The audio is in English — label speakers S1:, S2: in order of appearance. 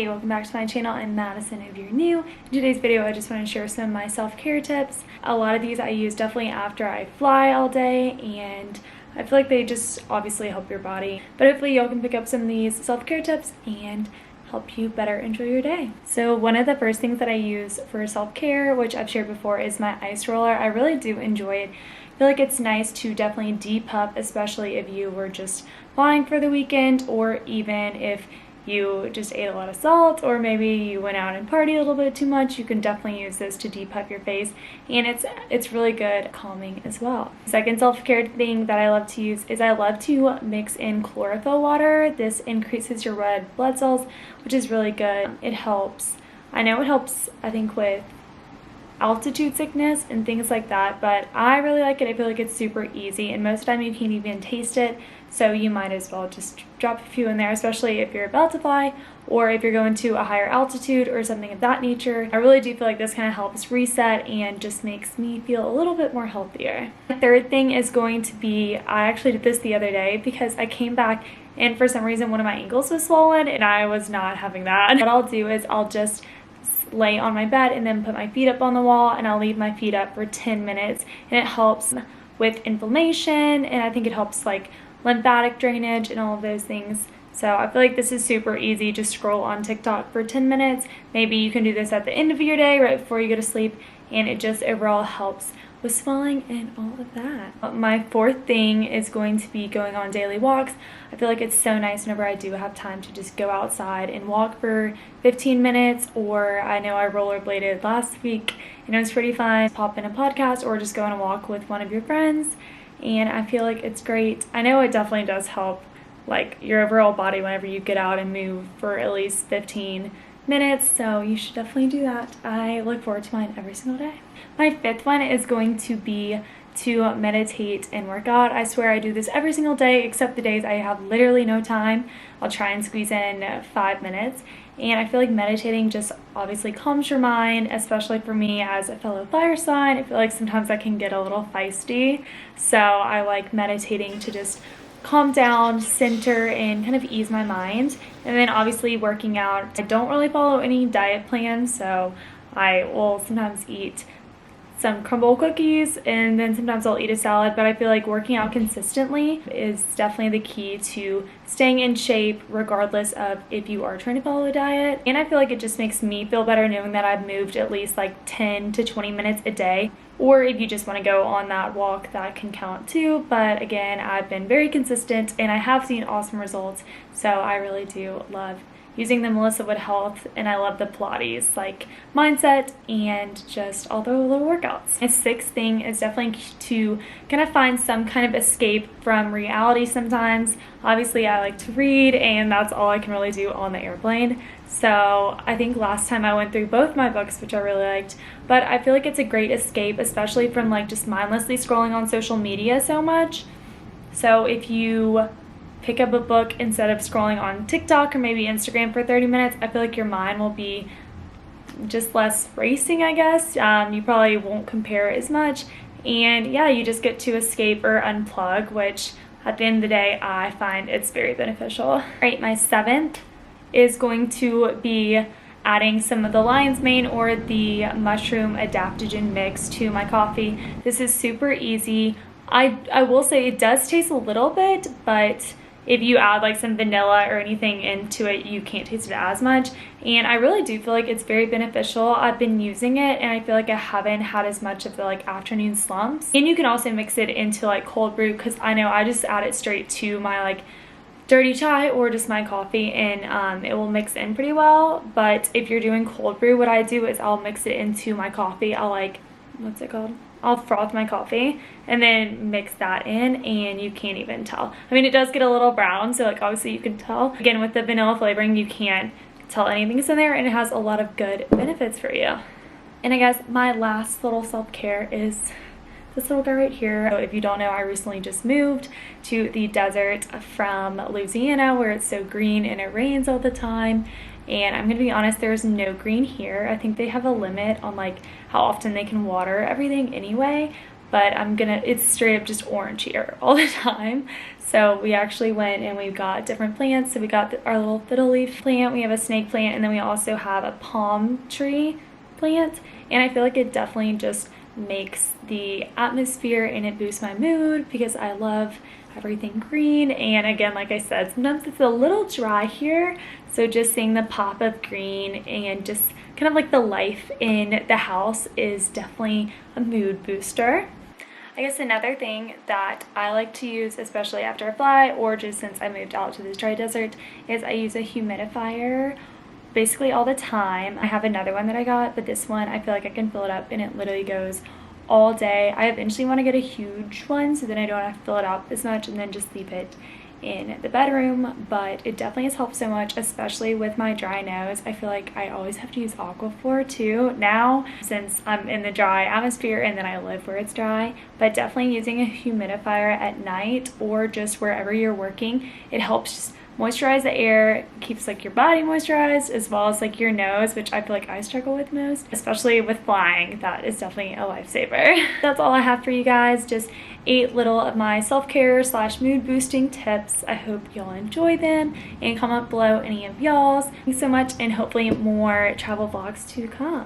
S1: everybody, welcome back to my channel. I'm Madison if you're new. In today's video I just want to share some of my self-care tips. A lot of these I use definitely after I fly all day, and I feel like they just obviously help your body. But hopefully y'all can pick up some of these self-care tips and help you better enjoy your day. So one of the first things that I use for self-care, which I've shared before, is my ice roller. I really do enjoy it. I feel like it's nice to definitely depup, especially if you were just flying for the weekend, or even if you just ate a lot of salt, or maybe you went out and partied a little bit too much. You can definitely use this to depup your face, and it's really good calming as well. Second self-care thing that I love to use is I love to mix in chlorophyll water. This increases your red blood cells, which is really good. It helps. I know it helps, I think, with altitude sickness and things like that, but I really like it. I feel like it's super easy, and most of the time you can't even taste it, so you might as well just drop a few in there, especially if you're about to fly or if you're going to a higher altitude or something of that nature. I really do feel like this kind of helps reset and just makes me feel a little bit more healthier. The third thing is going to be, I actually did this the other day because I came back and for some reason one of my ankles was swollen, and I was not having that. What I'll do is I'll just lay on my bed and then put my feet up on the wall, and I'll leave my feet up for 10 minutes, and it helps with inflammation, and I think it helps like lymphatic drainage and all of those things. So I feel like this is super easy. Just scroll on TikTok for 10 minutes. Maybe you can do this at the end of your day right before you go to sleep, and it just overall helps with swelling and all of that. My fourth thing is going to be going on daily walks. I feel like it's so nice whenever I do have time to just go outside and walk for 15 minutes, or I know I rollerbladed last week and it was pretty fun. Pop in a podcast or just go on a walk with one of your friends, and I feel like it's great. I know it definitely does help like your overall body whenever you get out and move for at least 15 minutes, so you should definitely do that. I look forward to mine every single day. My fifth one is going to be to meditate and work out. I swear I do this every single day except the days I have literally no time. I'll try and squeeze in 5 minutes, and I feel like meditating just obviously calms your mind, especially for me as a fellow fire sign. I feel like sometimes I can get a little feisty, so I like meditating to just calm down, center, and kind of ease my mind. And then obviously working out. I don't really follow any diet plans, so I will sometimes eat some crumble cookies, and then sometimes I'll eat a salad, but I feel like working out consistently is definitely the key to staying in shape regardless of if you are trying to follow a diet. And I feel like it just makes me feel better knowing that I've moved at least like 10 to 20 minutes a day. Or if you just want to go on that walk, that can count too. But again, I've been very consistent and I have seen awesome results, so I really do love using the Melissa Wood Health, and I love the Pilates like mindset and just all the little workouts. My sixth thing is definitely to kind of find some kind of escape from reality sometimes. Obviously I like to read, and that's all I can really do on the airplane. So I think last time I went through both my books, which I really liked, but I feel like it's a great escape, especially from like just mindlessly scrolling on social media so much. So if you pick up a book instead of scrolling on TikTok or maybe Instagram for 30 minutes, I feel like your mind will be just less racing, I guess. You probably won't compare as much, and yeah, you just get to escape or unplug, which at the end of the day I find it's very beneficial. All right, my seventh is going to be adding some of the lion's mane or the mushroom adaptogen mix to my coffee. This is super easy. I will say it does taste a little bit, but if you add like some vanilla or anything into it, you can't taste it as much. And I really do feel like it's very beneficial. I've been using it and I feel like I haven't had as much of the like afternoon slumps. And you can also mix it into like cold brew, because I know I just add it straight to my like dirty chai or just my coffee, and it will mix in pretty well. But if you're doing cold brew, what I do is I'll mix it into my coffee. I'll like, what's it called? I'll froth my coffee and then mix that in, and you can't even tell. I mean, it does get a little brown, so like obviously you can tell. Again, with the vanilla flavoring, you can't tell anything's in there, and it has a lot of good benefits for you. And I guess my last little self-care is this little guy right here. So if you don't know, I recently just moved to the desert from Louisiana, where it's so green and it rains all the time. And I'm gonna be honest, there's no green here. I think they have a limit on like how often they can water everything anyway, but it's straight up just orange here all the time. So we actually went and we got different plants. So we got our little fiddle leaf plant, we have a snake plant, and then we also have a palm tree plant. And I feel like it definitely just makes the atmosphere and it boosts my mood because I love everything green. And again, like I said, sometimes it's a little dry here, so just seeing the pop of green and just kind of like the life in the house is definitely a mood booster. I guess another thing that I like to use, especially after I fly or just since I moved out to this dry desert, is I use a humidifier basically all the time. I have another one that I got, but this one I feel like I can fill it up and it literally goes all day. I eventually want to get a huge one so then I don't have to fill it up as much and then just leave it in the bedroom, but it definitely has helped so much, especially with my dry nose. I feel like I always have to use Aquaphor too now since I'm in the dry atmosphere and then I live where it's dry, but definitely using a humidifier at night or just wherever you're working, it helps just moisturize the air, keeps like your body moisturized as well as like your nose, which I feel like I struggle with most, especially with flying. That is definitely a lifesaver. That's all I have for you guys, just 8 little of my self-care / mood boosting tips. I hope y'all enjoy them and comment below any of y'all's. Thanks so much, and hopefully more travel vlogs to come.